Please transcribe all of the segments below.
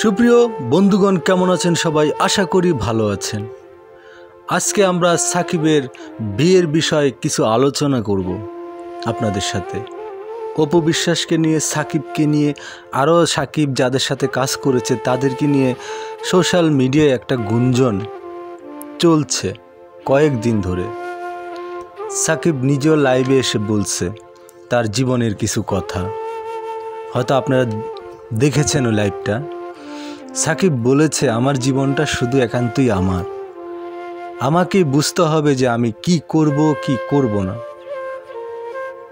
সুপ্রিয় বন্ধুগণ, কেমন আছেন সবাই? আশা করি ভালো আছেন। আজকে আমরা সাকিবের বিয়ের বিষয়ে কিছু আলোচনা করব আপনাদের সাথে। অপু বিশ্বাসকে নিয়ে, সাকিবকে নিয়ে, আরও সাকিব যাদের সাথে কাজ করেছে তাদেরকে নিয়ে সোশ্যাল মিডিয়ায় একটা গুঞ্জন চলছে কয়েকদিন ধরে। সাকিব নিজেও লাইভে এসে বলছে তার জীবনের কিছু কথা, হয়তো আপনারা দেখেছেন ওই লাইভটা। সাকিব বলেছে, আমার জীবনটা শুধু একান্তই আমাকেই বুঝতে হবে যে আমি কি করব কি করব না।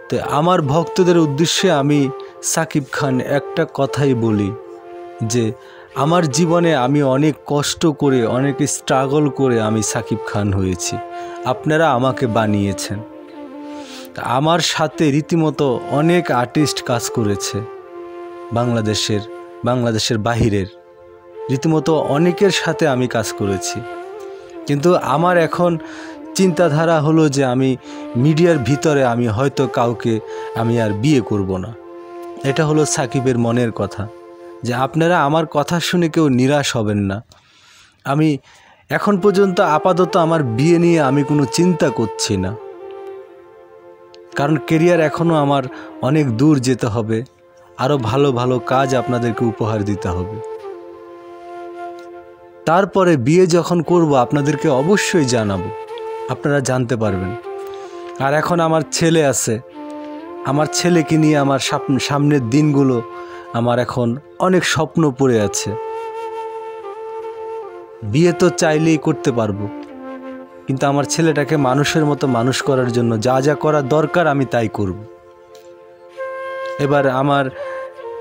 তো আমার ভক্তদের উদ্দেশ্যে আমি সাকিব খান একটা কথাই বলি যে আমার জীবনে আমি অনেক কষ্ট করে, অনেক স্ট্রাগল করে আমি সাকিব খান হয়েছি। আপনারা আমাকে বানিয়েছেন। আমার সাথে রীতিমতো অনেক আর্টিস্ট কাজ করেছে, বাংলাদেশের বাহিরের রীতিমতো অনেকের সাথে আমি কাজ করেছি। কিন্তু আমার এখন চিন্তাধারা হলো যে আমি মিডিয়ার ভিতরে আমি হয়তো কাউকে আমি আর বিয়ে করব না। এটা হলো সাকিবের মনের কথা, যে আপনারা আমার কথা শুনে কেউ নিরাশ হবেন না। আমি এখন পর্যন্ত আপাতত আমার বিয়ে নিয়ে আমি কোনো চিন্তা করছি না, কারণ কেরিয়ার এখনও আমার অনেক দূর যেতে হবে, আরও ভালো ভালো কাজ আপনাদেরকে উপহার দিতে হবে। তারপরে বিয়ে যখন করব আপনাদেরকে অবশ্যই জানাবো, আপনারা জানতে পারবেন। আর এখন আমার ছেলে আছে, আমার ছেলেকে নিয়ে আমার সামনের দিনগুলো আমার এখন অনেক স্বপ্ন পড়ে আছে। বিয়ে তো চাইলেই করতে পারবো, কিন্তু আমার ছেলেটাকে মানুষের মতো মানুষ করার জন্য যা যা করা দরকার আমি তাই করব। এবার আমার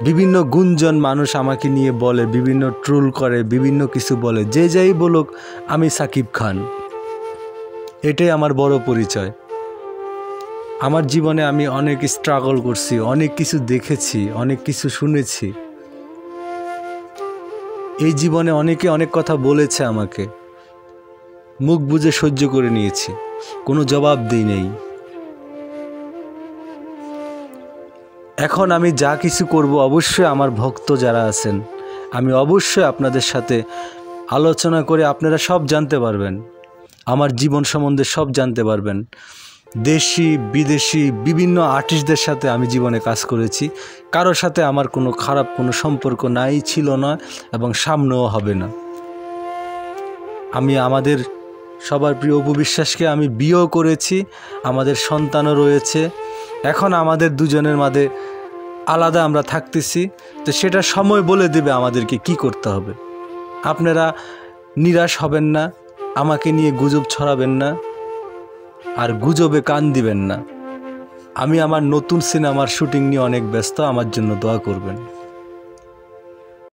বিভিন্ন গুঞ্জন মানুষ আমাকে নিয়ে বলে, বিভিন্ন ট্রোল করে, বিভিন্ন কিছু বলে, যে যাই বলুক আমি সাকিব খান, এটাই আমার বড় পরিচয়। আমার জীবনে আমি অনেক স্ট্রাগল করছি, অনেক কিছু দেখেছি, অনেক কিছু শুনেছি। এই জীবনে অনেকে অনেক কথা বলেছে, আমাকে মুখ বুজে সহ্য করে নিয়েছি, কোনো জবাব দিই নেই। এখন আমি যা কিছু করব অবশ্যই আমার ভক্ত যারা আছেন, আমি অবশ্যই আপনাদের সাথে আলোচনা করে আপনারা সব জানতে পারবেন, আমার জীবন সম্বন্ধে সব জানতে পারবেন। দেশি বিদেশি বিভিন্ন আর্টিস্টদের সাথে আমি জীবনে কাজ করেছি, কারোর সাথে আমার কোনো খারাপ কোনো সম্পর্ক নাই, ছিল না এবং সামনেও হবে না। আমি আমাদের সবার প্রিয় অপু বিশ্বাসকে আমি বিয়েও করেছি, আমাদের সন্তানও রয়েছে। এখন আমাদের দুজনের মাঝে আলাদা আমরা থাকতেছি, তো সেটা সময় বলে দেবে আমাদেরকে কি করতে হবে। আপনারা নিরাশ হবেন না, আমাকে নিয়ে গুজব ছড়াবেন না, আর গুজবে কান দিবেন না। আমি আমার নতুন সিনেমার শুটিং নিয়ে অনেক ব্যস্ত, আমার জন্য দোয়া করবেন।